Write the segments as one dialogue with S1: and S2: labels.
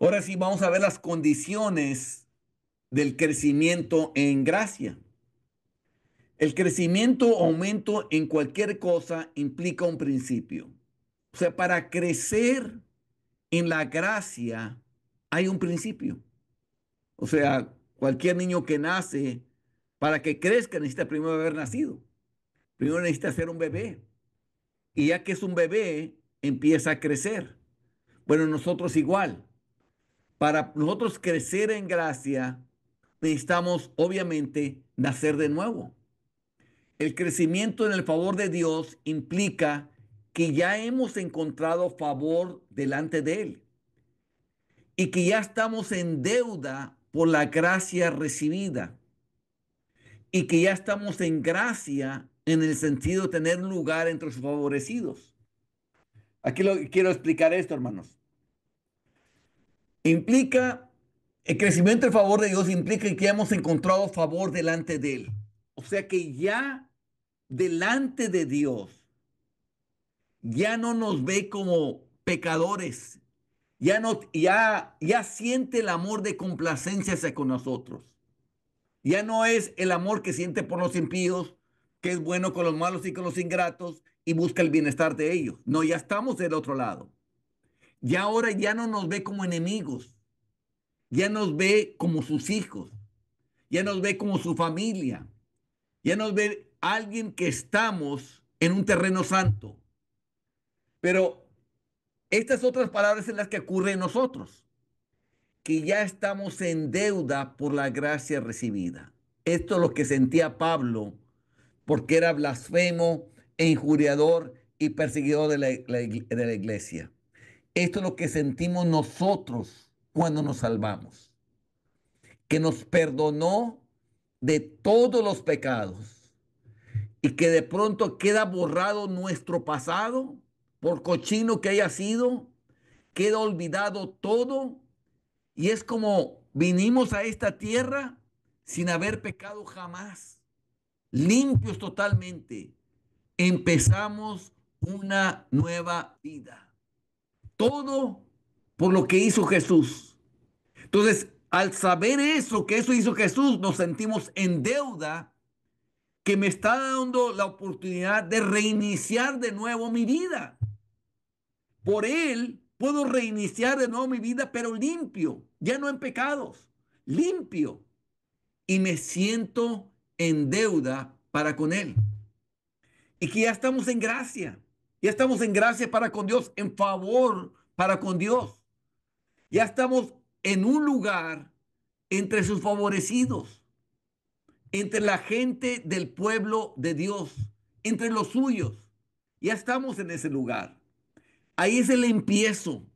S1: Ahora sí, vamos a ver las condiciones del crecimiento en gracia. El crecimiento o aumento en cualquier cosa implica un principio. O sea, para crecer en la gracia hay un principio. O sea, cualquier niño que nace, para que crezca necesita primero haber nacido. Primero necesita ser un bebé. Y ya que es un bebé, empieza a crecer. Bueno, nosotros igual. Para nosotros crecer en gracia, necesitamos obviamente nacer de nuevo. El crecimiento en el favor de Dios implica que ya hemos encontrado favor delante de Él y que ya estamos en deuda por la gracia recibida y que ya estamos en gracia en el sentido de tener un lugar entre los favorecidos. Aquí quiero explicar esto, hermanos. Implica, el crecimiento en favor de Dios implica que ya hemos encontrado favor delante de Él. O sea que ya delante de Dios ya no nos ve como pecadores, ya siente el amor de complacencia hacia con nosotros. Ya no es el amor que siente por los impíos, que es bueno con los malos y con los ingratos y busca el bienestar de ellos. No, ya estamos del otro lado. Ya ahora ya no nos ve como enemigos, ya nos ve como sus hijos, ya nos ve como su familia, ya nos ve alguien que estamos en un terreno santo. Pero estas otras palabras en las que ocurre en nosotros, que ya estamos en deuda por la gracia recibida. Esto es lo que sentía Pablo, porque era blasfemo e injuriador y perseguidor de la iglesia. Esto es lo que sentimos nosotros cuando nos salvamos, que nos perdonó de todos los pecados y que de pronto queda borrado nuestro pasado, por cochino que haya sido, queda olvidado todo y es como vinimos a esta tierra sin haber pecado jamás, limpios totalmente. Empezamos una nueva vida. Todo por lo que hizo Jesús. Entonces, al saber eso, que eso hizo Jesús, nos sentimos en deuda que me está dando la oportunidad de reiniciar de nuevo mi vida. Por Él puedo reiniciar de nuevo mi vida, pero limpio, ya no en pecados, limpio. Y me siento en deuda para con Él. Y que ya estamos en gracia. Ya estamos en gracia para con Dios, en favor para con Dios. Ya estamos en un lugar entre sus favorecidos, entre la gente del pueblo de Dios, entre los suyos. Ya estamos en ese lugar. Ahí es el empiezo,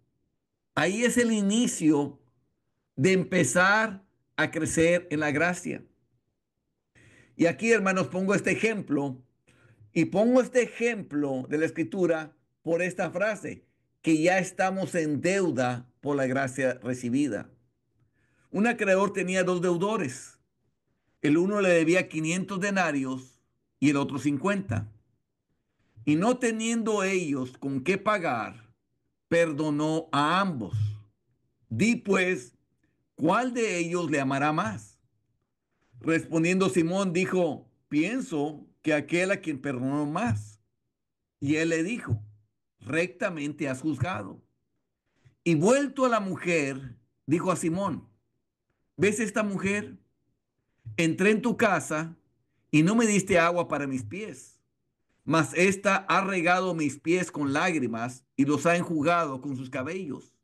S1: ahí es el inicio de empezar a crecer en la gracia. Y aquí, hermanos, pongo este ejemplo y pongo este ejemplo de la escritura por esta frase, que ya estamos en deuda por la gracia recibida. Un acreedor tenía dos deudores. El uno le debía 500 denarios y el otro 50. Y no teniendo ellos con qué pagar, perdonó a ambos. Di pues, ¿cuál de ellos le amará más? Respondiendo Simón dijo, pienso que aquel a quien perdonó más. Y él le dijo, rectamente has juzgado. Y vuelto a la mujer, dijo a Simón, ¿ves esta mujer? Entré en tu casa y no me diste agua para mis pies, mas ésta ha regado mis pies con lágrimas y los ha enjugado con sus cabellos.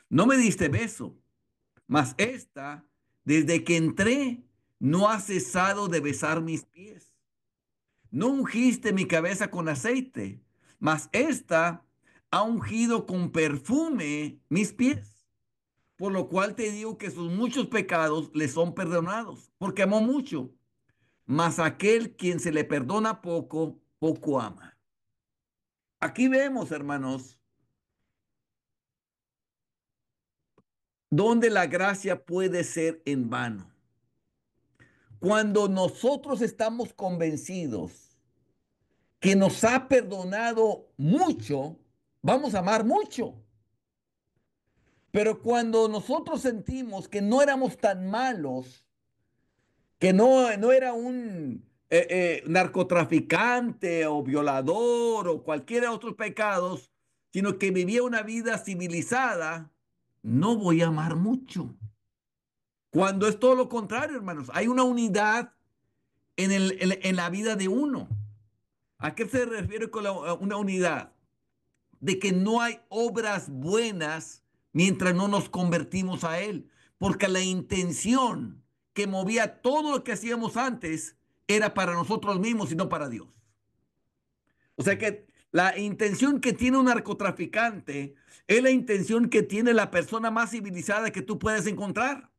S1: No me diste beso, mas ésta, desde que entré, no ha cesado de besar mis pies. No ungiste mi cabeza con aceite, mas ésta ha ungido con perfume mis pies. Por lo cual te digo que sus muchos pecados le son perdonados, porque amó mucho. Mas aquel quien se le perdona poco, poco ama. Aquí vemos, hermanos, donde la gracia puede ser en vano. Cuando nosotros estamos convencidos que nos ha perdonado mucho, vamos a amar mucho. Pero cuando nosotros sentimos que no éramos tan malos, que no era un narcotraficante o violador o cualquiera de otros pecados, sino que vivía una vida civilizada, no voy a amar mucho. Cuando es todo lo contrario, hermanos, hay una unidad en la vida de uno. ¿A qué se refiere con una unidad? De que no hay obras buenas mientras no nos convertimos a Él, porque la intención que movía todo lo que hacíamos antes era para nosotros mismos y no para Dios. O sea que la intención que tiene un narcotraficante es la intención que tiene la persona más civilizada que tú puedes encontrar.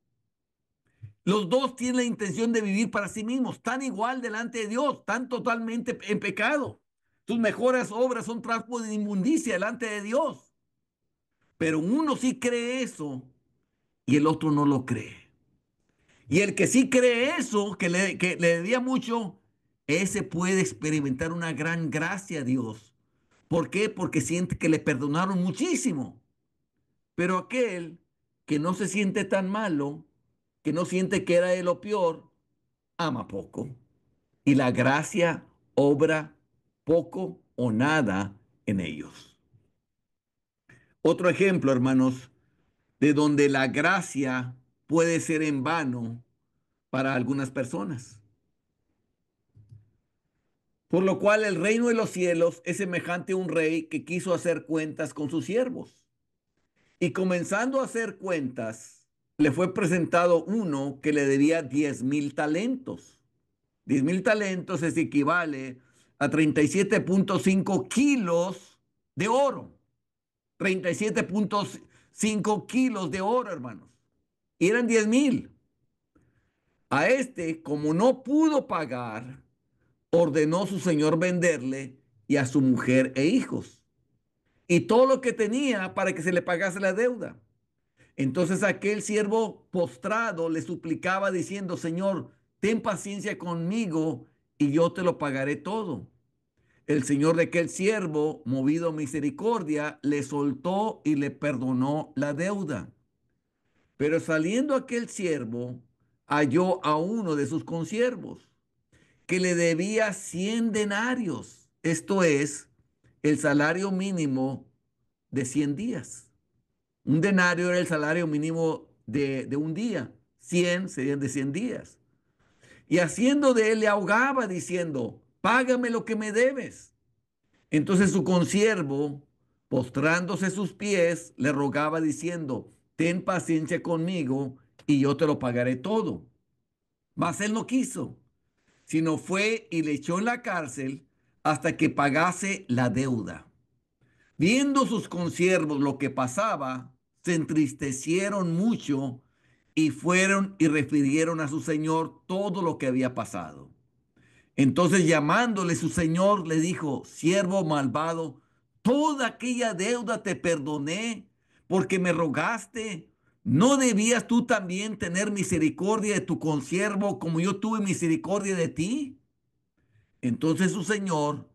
S1: Los dos tienen la intención de vivir para sí mismos, están igual delante de Dios, están totalmente en pecado. Tus mejores obras son trapos de inmundicia delante de Dios. Pero uno sí cree eso y el otro no lo cree. Y el que sí cree eso, que le debía mucho, ese puede experimentar una gran gracia a Dios. ¿Por qué? Porque siente que le perdonaron muchísimo. Pero aquel que no se siente tan malo, que no siente que era de lo peor, ama poco. Y la gracia obra poco o nada en ellos. Otro ejemplo, hermanos, de donde la gracia puede ser en vano para algunas personas. Por lo cual el reino de los cielos es semejante a un rey que quiso hacer cuentas con sus siervos. Y comenzando a hacer cuentas, le fue presentado uno que le debía 10,000 talentos. 10,000 talentos es equivale a 37,5 kilos de oro. 37,5 kilos de oro, hermanos. Y eran 10,000. A este, como no pudo pagar, ordenó su señor venderle y a su mujer e hijos y todo lo que tenía para que se le pagase la deuda. Entonces aquel siervo postrado le suplicaba diciendo, Señor, ten paciencia conmigo y yo te lo pagaré todo. El señor de aquel siervo, movido a misericordia, le soltó y le perdonó la deuda. Pero saliendo aquel siervo, halló a uno de sus consiervos que le debía 100 denarios, esto es, el salario mínimo de 100 días. Un denario era el salario mínimo de un día, 100 serían de 100 días. Y haciendo de él le ahogaba diciendo, págame lo que me debes. Entonces su consiervo, postrándose a sus pies, le rogaba diciendo, ten paciencia conmigo y yo te lo pagaré todo. Mas él no quiso, sino fue y le echó en la cárcel hasta que pagase la deuda. Viendo sus consiervos lo que pasaba, se entristecieron mucho y fueron y refirieron a su señor todo lo que había pasado. Entonces llamándole su señor le dijo, siervo malvado, toda aquella deuda te perdoné porque me rogaste. ¿No debías tú también tener misericordia de tu consiervo como yo tuve misericordia de ti? Entonces su señor,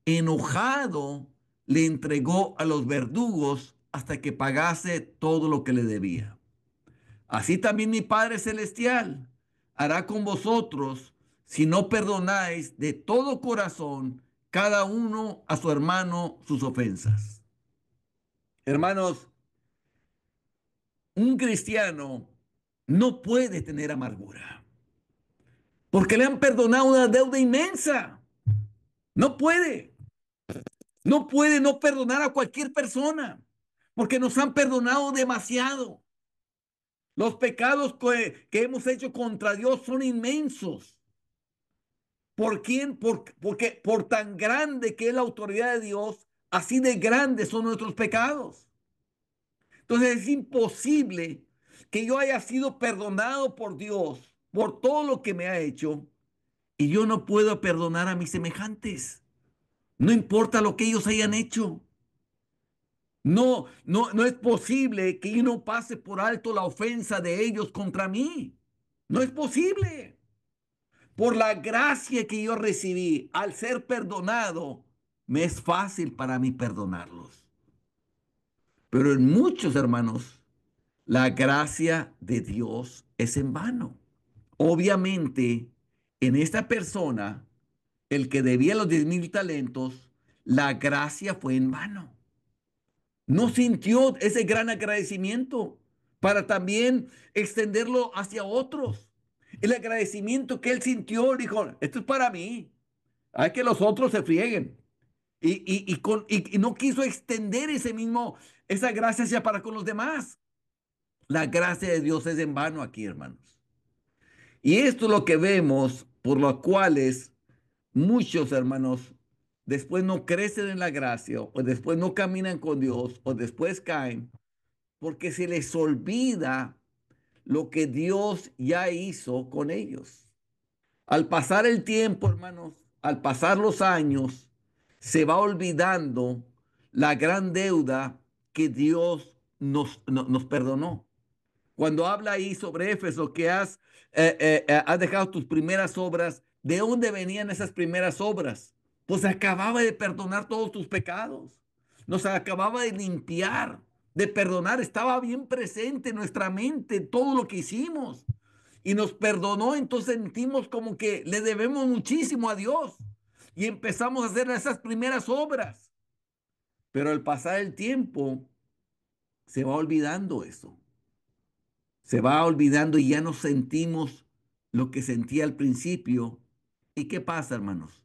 S1: enojado, le entregó a los verdugos hasta que pagase todo lo que le debía. Así también mi Padre Celestial hará con vosotros si no perdonáis de todo corazón cada uno a su hermano sus ofensas. Hermanos, un cristiano no puede tener amargura porque le han perdonado una deuda inmensa. No puede. No puede no perdonar a cualquier persona porque nos han perdonado demasiado. Los pecados que hemos hecho contra Dios son inmensos. ¿Por quién? Porque por tan grande que es la autoridad de Dios, así de grandes son nuestros pecados. Entonces es imposible que yo haya sido perdonado por Dios por todo lo que me ha hecho y yo no puedo perdonar a mis semejantes. No importa lo que ellos hayan hecho. No es posible que yo no pase por alto la ofensa de ellos contra mí. No es posible. Por la gracia que yo recibí al ser perdonado, me es fácil para mí perdonarlos. Pero en muchos hermanos, la gracia de Dios es en vano. Obviamente, en esta persona, el que debía los 10,000 talentos, la gracia fue en vano. No sintió ese gran agradecimiento para también extenderlo hacia otros. El agradecimiento que él sintió, dijo, esto es para mí, hay que los otros se frieguen. Y no quiso extender esa gracia hacia para con los demás. La gracia de Dios es en vano aquí, hermanos. Y esto es lo que vemos, por los cuales muchos hermanos después no crecen en la gracia, o después no caminan con Dios, o después caen, porque se les olvida lo que Dios ya hizo con ellos. Al pasar el tiempo, hermanos, al pasar los años, se va olvidando la gran deuda que Dios nos perdonó. Cuando habla ahí sobre Éfeso, que has dejado tus primeras obras, ¿de dónde venían esas primeras obras? Pues acababa de perdonar todos tus pecados. Nos acababa de limpiar, de perdonar. Estaba bien presente en nuestra mente todo lo que hicimos. Y nos perdonó, entonces sentimos como que le debemos muchísimo a Dios. Y empezamos a hacer esas primeras obras. Pero al pasar el tiempo, se va olvidando eso. Se va olvidando y ya no sentimos lo que sentía al principio. ¿Y qué pasa, hermanos?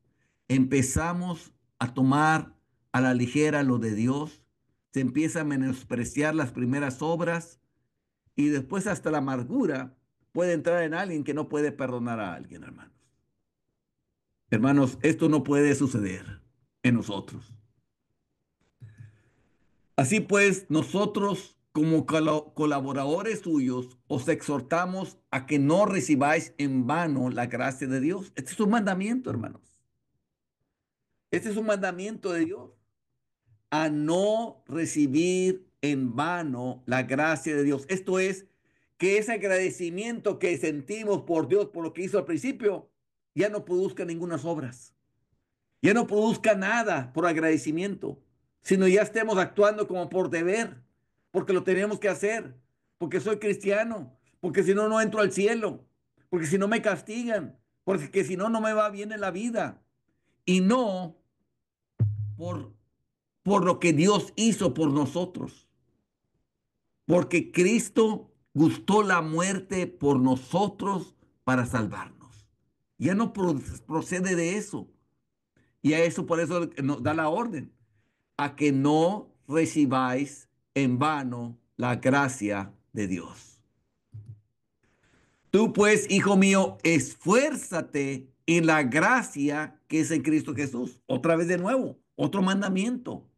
S1: Empezamos a tomar a la ligera lo de Dios, se empieza a menospreciar las primeras obras y después hasta la amargura puede entrar en alguien que no puede perdonar a alguien, hermanos. Hermanos, esto no puede suceder en nosotros. Así pues, nosotros como colaboradores suyos os exhortamos a que no recibáis en vano la gracia de Dios. Este es un mandamiento, hermanos. Este es un mandamiento de Dios. A no recibir en vano la gracia de Dios. Esto es que ese agradecimiento que sentimos por Dios, por lo que hizo al principio, ya no produzca ninguna obras. Ya no produzca nada por agradecimiento, sino ya estemos actuando como por deber, porque lo tenemos que hacer, porque soy cristiano, porque si no, no entro al cielo, porque si no me castigan, porque si no, no me va bien en la vida. Y no por, por lo que Dios hizo por nosotros, porque Cristo gustó la muerte por nosotros para salvarnos. Ya no procede de eso. Y a eso por eso nos da la orden a que no recibáis en vano la gracia de Dios. Tú pues, hijo mío, esfuérzate en la gracia que es en Cristo Jesús. Otra vez de nuevo, otro mandamiento.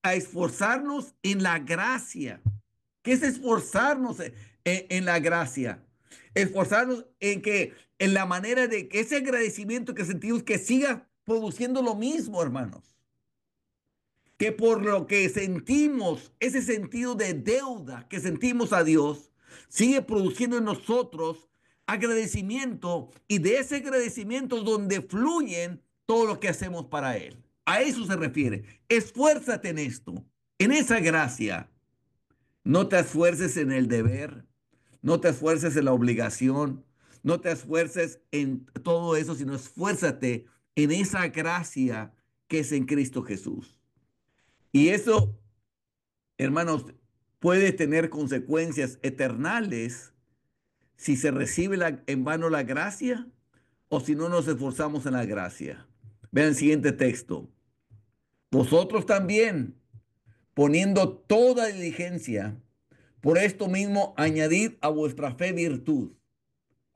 S1: A esforzarnos en la gracia. ¿Qué es esforzarnos en la gracia? Esforzarnos en la manera de que ese agradecimiento que sentimos que siga produciendo lo mismo, hermanos, que por lo que sentimos, ese sentido de deuda que sentimos a Dios, sigue produciendo en nosotros agradecimiento y de ese agradecimiento es donde fluyen todo lo que hacemos para Él. A eso se refiere. Esfuérzate en esto, en esa gracia. No te esfuerces en el deber, no te esfuerces en la obligación, no te esfuerces en todo eso, sino esfuérzate en esa gracia que es en Cristo Jesús. Y eso, hermanos, puede tener consecuencias eternales si se recibe en vano la gracia o si no nos esforzamos en la gracia. Vean el siguiente texto. Vosotros también, poniendo toda diligencia, por esto mismo añadid a vuestra fe virtud.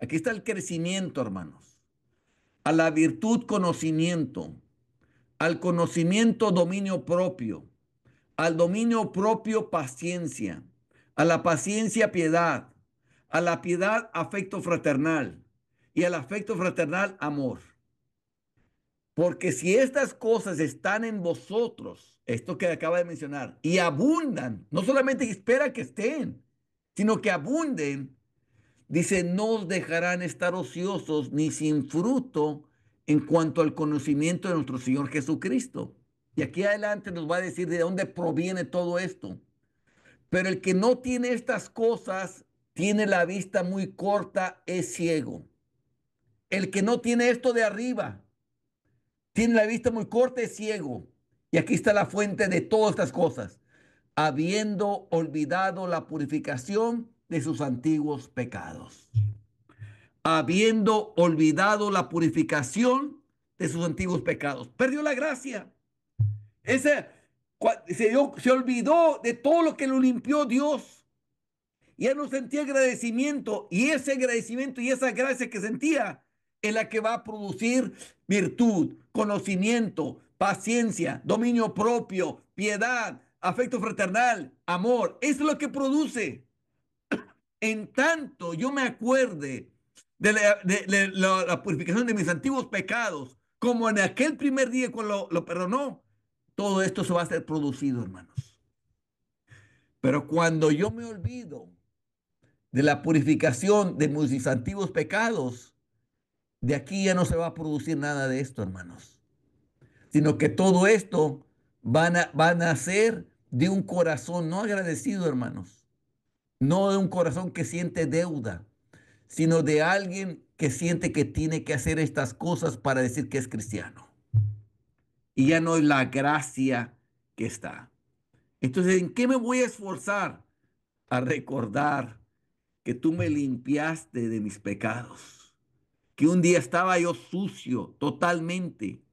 S1: Aquí está el crecimiento, hermanos. A la virtud conocimiento, al conocimiento dominio propio, al dominio propio paciencia, a la paciencia piedad, a la piedad afecto fraternal y al afecto fraternal amor. Porque si estas cosas están en vosotros, esto que acaba de mencionar, y abundan, no solamente espera que estén, sino que abunden, dice, no os dejarán estar ociosos ni sin fruto en cuanto al conocimiento de nuestro Señor Jesucristo. Y aquí adelante nos va a decir de dónde proviene todo esto. Pero el que no tiene estas cosas tiene la vista muy corta, es ciego. El que no tiene esto de arriba tiene la vista muy corta, es ciego. Y aquí está la fuente de todas estas cosas, habiendo olvidado la purificación de sus antiguos pecados. Habiendo olvidado la purificación de sus antiguos pecados. Perdió la gracia. Ese, se olvidó de todo lo que lo limpió Dios. Ya no sentía agradecimiento. Y ese agradecimiento y esa gracia que sentía es la que va a producir virtud, conocimiento, paciencia, dominio propio, piedad, afecto fraternal, amor. Eso es lo que produce. En tanto yo me acuerde de la purificación de mis antiguos pecados, como en aquel primer día cuando lo perdonó, todo esto se va a ser producido, hermanos. Pero cuando yo me olvido de la purificación de mis antiguos pecados, de aquí ya no se va a producir nada de esto, hermanos. Sino que todo esto van a ser de un corazón no agradecido, hermanos. No de un corazón que siente deuda, sino de alguien que siente que tiene que hacer estas cosas para decir que es cristiano. Y ya no es la gracia que está. Entonces, ¿en qué me voy a esforzar? A recordar que tú me limpiaste de mis pecados, que un día estaba yo sucio totalmente,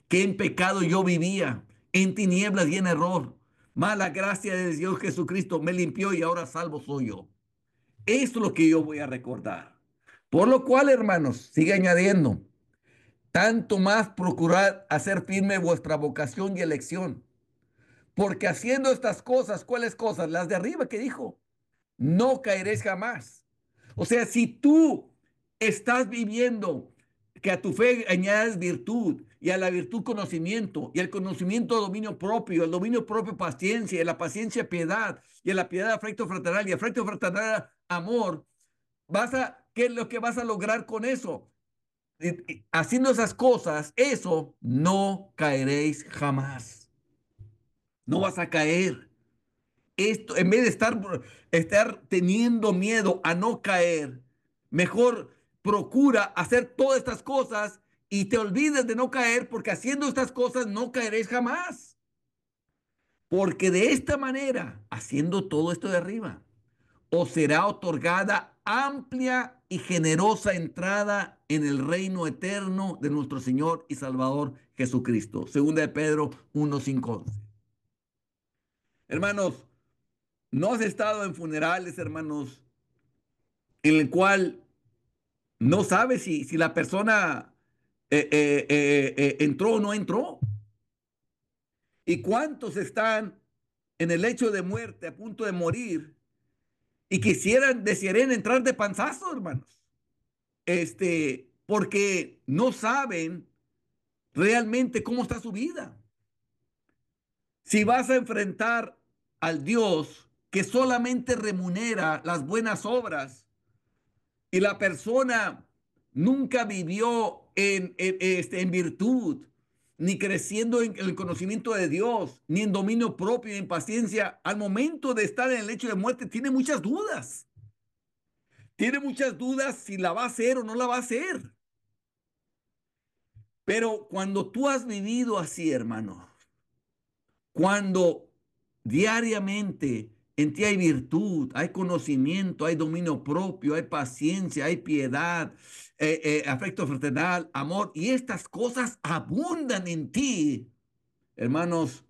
S1: que en pecado yo vivía, en tinieblas y en error. Mala gracia de Dios Jesucristo me limpió y ahora salvo soy yo. Esto es lo que yo voy a recordar. Por lo cual, hermanos, sigue añadiendo, tanto más procurad hacer firme vuestra vocación y elección, porque haciendo estas cosas, ¿cuáles cosas? Las de arriba que dijo, no caeréis jamás. O sea, si tú estás viviendo que a tu fe añades virtud y a la virtud conocimiento y al conocimiento dominio propio, al dominio propio paciencia y a la paciencia piedad y a la piedad afecto fraternal y afecto fraternal amor, ¿qué es lo que vas a lograr con eso? Haciendo esas cosas, eso no caeréis jamás. No vas a caer. Esto, en vez de estar teniendo miedo a no caer, mejor procura hacer todas estas cosas y te olvides de no caer, porque haciendo estas cosas no caeréis jamás. Porque de esta manera, haciendo todo esto de arriba, os será otorgada amplia y generosa entrada en el reino eterno de nuestro Señor y Salvador Jesucristo. Segunda de Pedro 1, 5, 11. Hermanos, ¿no has estado en funerales, hermanos, en el cual no sabes si la persona entró o no entró? ¿Y cuántos están en el lecho de muerte, a punto de morir, y desearían entrar de panzazo, hermanos? Porque no saben realmente cómo está su vida. Si vas a enfrentar al Dios que solamente remunera las buenas obras y la persona nunca vivió en virtud, ni creciendo en el conocimiento de Dios, ni en dominio propio, ni en paciencia, al momento de estar en el lecho de muerte, tiene muchas dudas. Tiene muchas dudas si la va a hacer o no la va a hacer. Pero cuando tú has vivido así, hermano, cuando diariamente en ti hay virtud, hay conocimiento, hay dominio propio, hay paciencia, hay piedad, afecto fraternal, amor, y estas cosas abundan en ti, hermanos,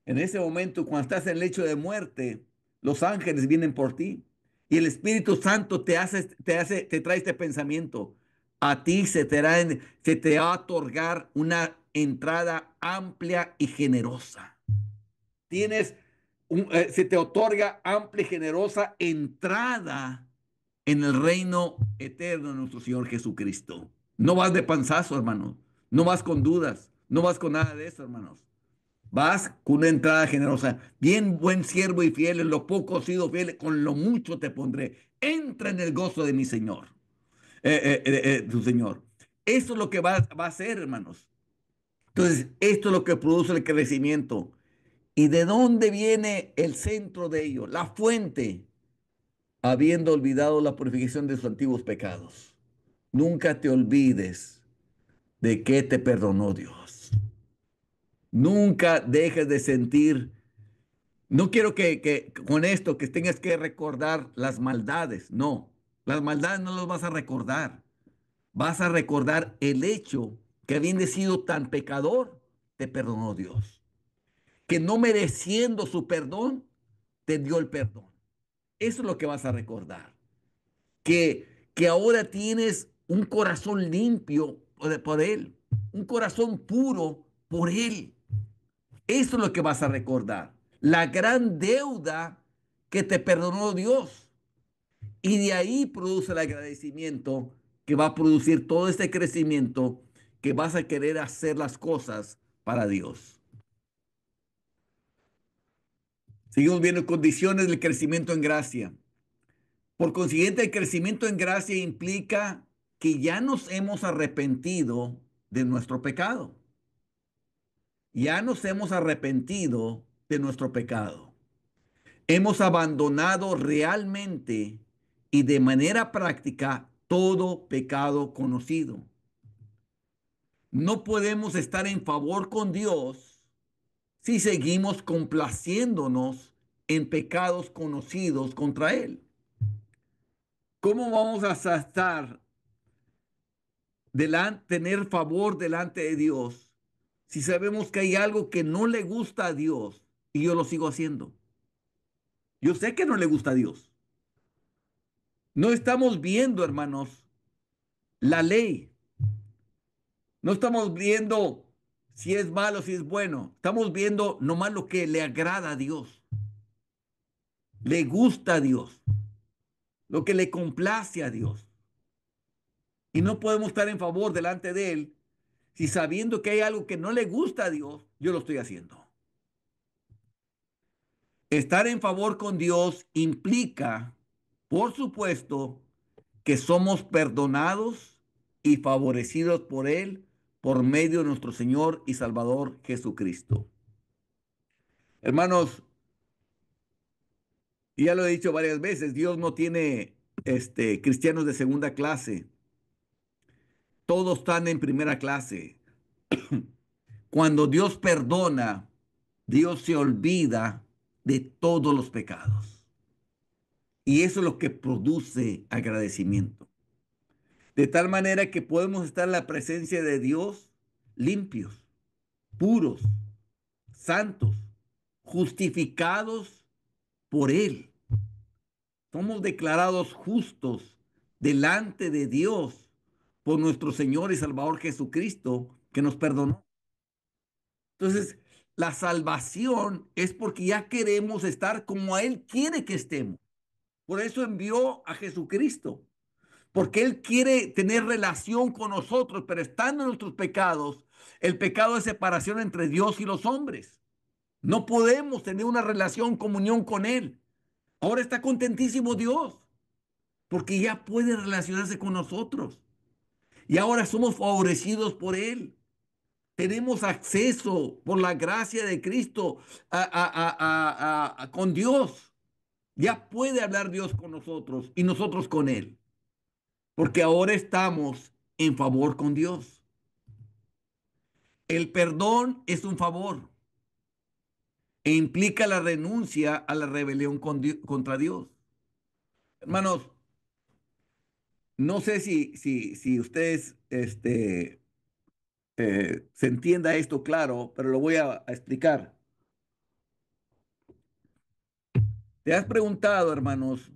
S1: en ese momento cuando estás en el lecho de muerte, los ángeles vienen por ti y el Espíritu Santo te trae este pensamiento. A ti se te va a otorgar una entrada amplia y generosa. Se te otorga amplia y generosa entrada en el reino eterno de nuestro Señor Jesucristo. No vas de panzazo, hermano. No vas con dudas. No vas con nada de eso, hermanos. Vas con una entrada generosa. Bien, buen siervo y fiel, en lo poco he sido fiel, con lo mucho te pondré. Entra en el gozo de mi Señor, tu Señor. Eso es lo que va a hacer, hermanos. Entonces, esto es lo que produce el crecimiento. ¿Y de dónde viene el centro de ello? La fuente, habiendo olvidado la purificación de sus antiguos pecados. Nunca te olvides de que te perdonó Dios. Nunca dejes de sentir. No quiero que con esto que tengas que recordar las maldades. No, las maldades no las vas a recordar. Vas a recordar el hecho que habiendo sido tan pecador, te perdonó Dios. Que no mereciendo su perdón, te dio el perdón. Eso es lo que vas a recordar. Que ahora tienes un corazón limpio por Él. Un corazón puro por Él. Eso es lo que vas a recordar. La gran deuda que te perdonó Dios. Y de ahí produce el agradecimiento que va a producir todo este crecimiento que vas a querer hacer las cosas para Dios. Seguimos viendo condiciones del crecimiento en gracia. Por consiguiente, el crecimiento en gracia implica que ya nos hemos arrepentido de nuestro pecado. Ya nos hemos arrepentido de nuestro pecado. Hemos abandonado realmente y de manera práctica todo pecado conocido. No podemos estar en favor con Dios si seguimos complaciéndonos en pecados conocidos contra Él. ¿Cómo vamos a estar tener favor delante de Dios si sabemos que hay algo que no le gusta a Dios y yo lo sigo haciendo? Yo sé que no le gusta a Dios. No estamos viendo, hermanos, la ley. No estamos viendo si es malo, si es bueno. Estamos viendo nomás lo que le agrada a Dios, le gusta a Dios, lo que le complace a Dios. Y no podemos estar en favor delante de Él si sabiendo que hay algo que no le gusta a Dios, yo lo estoy haciendo. Estar en favor con Dios implica, por supuesto, que somos perdonados y favorecidos por Él por medio de nuestro Señor y Salvador Jesucristo. Hermanos, ya lo he dicho varias veces, Dios no tiene cristianos de segunda clase. Todos están en primera clase. Cuando Dios perdona, Dios se olvida de todos los pecados. Y eso es lo que produce agradecimiento. De tal manera que podemos estar en la presencia de Dios limpios, puros, santos, justificados por Él. Somos declarados justos delante de Dios por nuestro Señor y Salvador Jesucristo, que nos perdonó. Entonces, la salvación es porque ya queremos estar como Él quiere que estemos. Por eso envió a Jesucristo, porque Él quiere tener relación con nosotros, pero estando en nuestros pecados, el pecado es separación entre Dios y los hombres. No podemos tener una relación, comunión con Él. Ahora está contentísimo Dios, porque ya puede relacionarse con nosotros. Y ahora somos favorecidos por Él. Tenemos acceso por la gracia de Cristo con Dios. Ya puede hablar Dios con nosotros y nosotros con Él, porque ahora estamos en favor con Dios. El perdón es un favor e implica la renuncia a la rebelión contra Dios. Hermanos, no sé si ustedes se entienda esto claro, pero lo voy a explicar. ¿Te has preguntado, hermanos,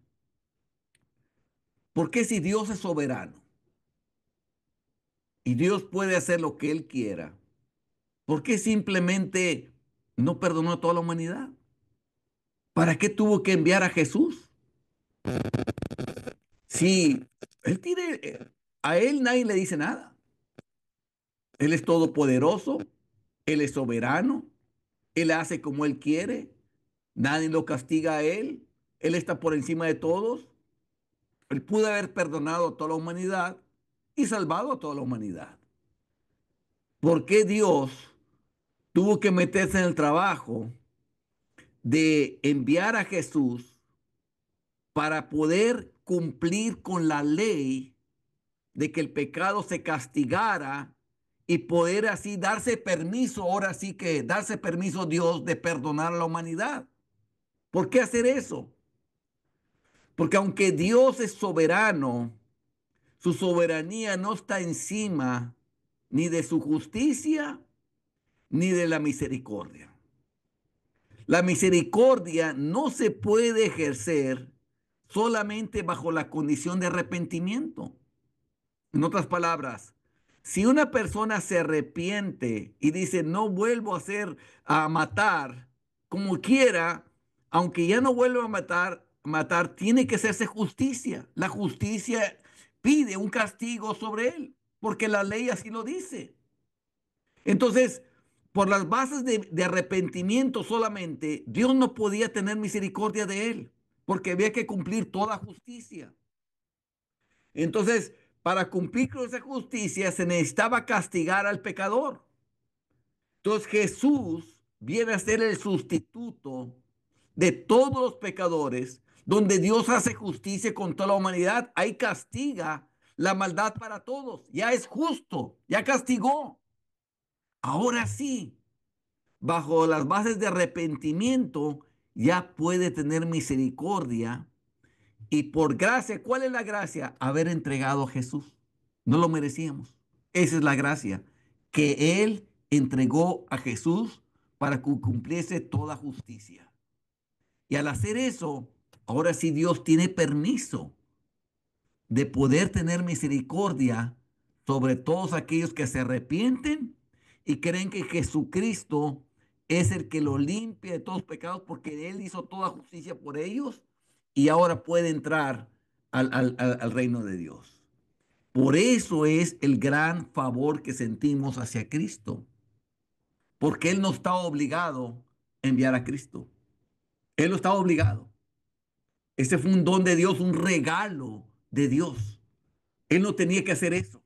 S1: por qué si Dios es soberano y Dios puede hacer lo que Él quiera, por qué simplemente no perdonó a toda la humanidad? ¿Para qué tuvo que enviar a Jesús? Si Él tiene, a Él nadie le dice nada. Él es todopoderoso, Él es soberano, Él hace como Él quiere, nadie lo castiga a Él, Él está por encima de todos. Él pudo haber perdonado a toda la humanidad y salvado a toda la humanidad. ¿Por qué Dios tuvo que meterse en el trabajo de enviar a Jesús para poder cumplir con la ley de que el pecado se castigara y poder así darse permiso, ahora sí que darse permiso Dios de perdonar a la humanidad. ¿Por qué hacer eso? Porque aunque Dios es soberano, su soberanía no está encima ni de su justicia ni de la misericordia. La misericordia no se puede ejercer solamente bajo la condición de arrepentimiento. En otras palabras, si una persona se arrepiente y dice, no vuelvo a matar, como quiera, aunque ya no vuelva a matar, tiene que hacerse justicia. La justicia pide un castigo sobre él, porque la ley así lo dice. Entonces, por las bases de arrepentimiento solamente, Dios no podía tener misericordia de él, porque había que cumplir toda justicia. Entonces, para cumplir con esa justicia se necesitaba castigar al pecador. Entonces Jesús viene a ser el sustituto de todos los pecadores, donde Dios hace justicia con toda la humanidad. Ahí castiga la maldad para todos. Ya es justo, ya castigó. Ahora sí, bajo las bases de arrepentimiento, ya puede tener misericordia. Y por gracia, ¿cuál es la gracia? Haber entregado a Jesús. No lo merecíamos. Esa es la gracia, que Él entregó a Jesús para que cumpliese toda justicia. Y al hacer eso, ahora sí Dios tiene permiso de poder tener misericordia sobre todos aquellos que se arrepienten y creen que Jesucristo es el que lo limpia de todos los pecados porque Él hizo toda justicia por ellos y ahora puede entrar al reino de Dios. Por eso es el gran favor que sentimos hacia Cristo, porque Él no está obligado a enviar a Cristo. Él no estaba obligado. Ese fue un don de Dios, un regalo de Dios. Él no tenía que hacer eso.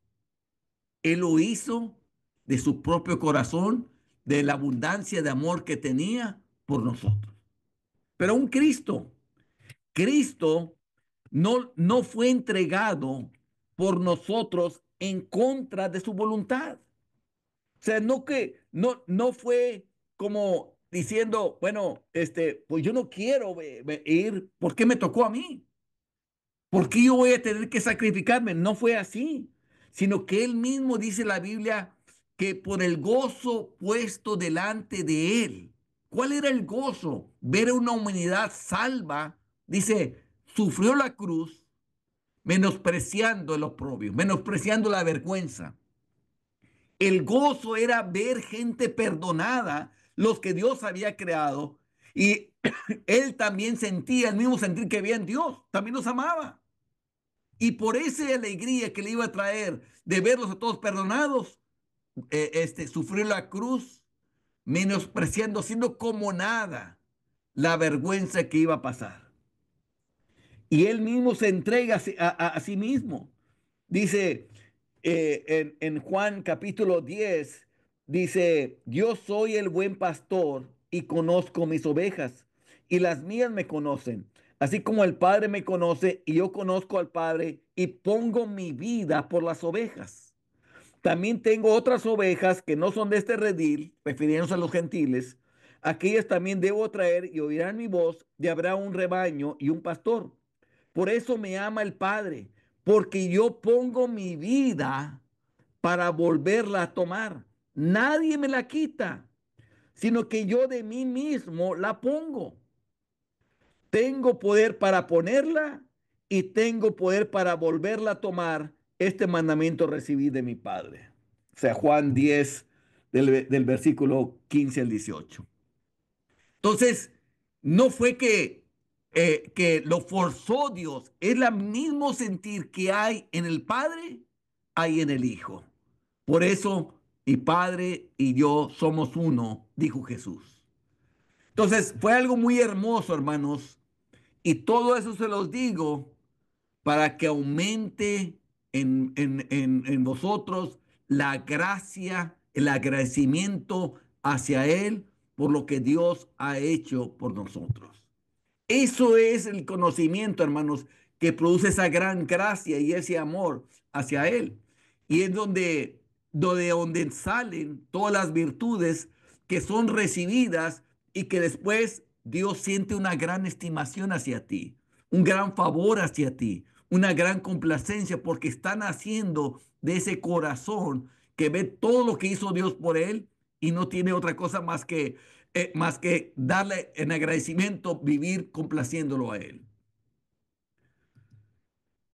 S1: Él lo hizo de su propio corazón, de la abundancia de amor que tenía por nosotros. Pero un Cristo no fue entregado por nosotros en contra de su voluntad. O sea, no fue como diciendo, bueno, pues yo no quiero ir, ¿por qué me tocó a mí? ¿Por qué yo voy a tener que sacrificarme? No fue así, sino que él mismo dice en la Biblia que por el gozo puesto delante de él. ¿Cuál era el gozo? Ver a una humanidad salva. Dice, sufrió la cruz menospreciando el oprobio, menospreciando la vergüenza. El gozo era ver gente perdonada, los que Dios había creado. Y él también sentía el mismo sentir que había en Dios. También los amaba. Y por esa alegría que le iba a traer de verlos a todos perdonados, sufrió la cruz, menospreciando, siendo como nada la vergüenza que iba a pasar. Y él mismo se entrega a sí mismo. Dice en Juan capítulo 10, dice, yo soy el buen pastor y conozco mis ovejas y las mías me conocen, así como el Padre me conoce y yo conozco al Padre y pongo mi vida por las ovejas. También tengo otras ovejas que no son de este redil, refiriéndose a los gentiles. Aquellas también debo traer y oirán mi voz y habrá un rebaño y un pastor. Por eso me ama el Padre, porque yo pongo mi vida para volverla a tomar. Nadie me la quita, sino que yo de mí mismo la pongo. Tengo poder para ponerla y tengo poder para volverla a tomar. Este mandamiento recibí de mi Padre. O sea, Juan 10, del versículo 15 al 18. Entonces, no fue que lo forzó Dios, es el mismo sentir que hay en el Padre, hay en el Hijo. Por eso, mi Padre y yo somos uno, dijo Jesús. Entonces, fue algo muy hermoso, hermanos, y todo eso se los digo para que aumente en vosotros la gracia, el agradecimiento hacia Él por lo que Dios ha hecho por nosotros. Eso es el conocimiento, hermanos, que produce esa gran gracia y ese amor hacia Él. Y es donde salen todas las virtudes que son recibidas y que después Dios siente una gran estimación hacia ti, un gran favor hacia ti, una gran complacencia porque están haciendo de ese corazón que ve todo lo que hizo Dios por él y no tiene otra cosa más que darle en agradecimiento, vivir complaciéndolo a Él.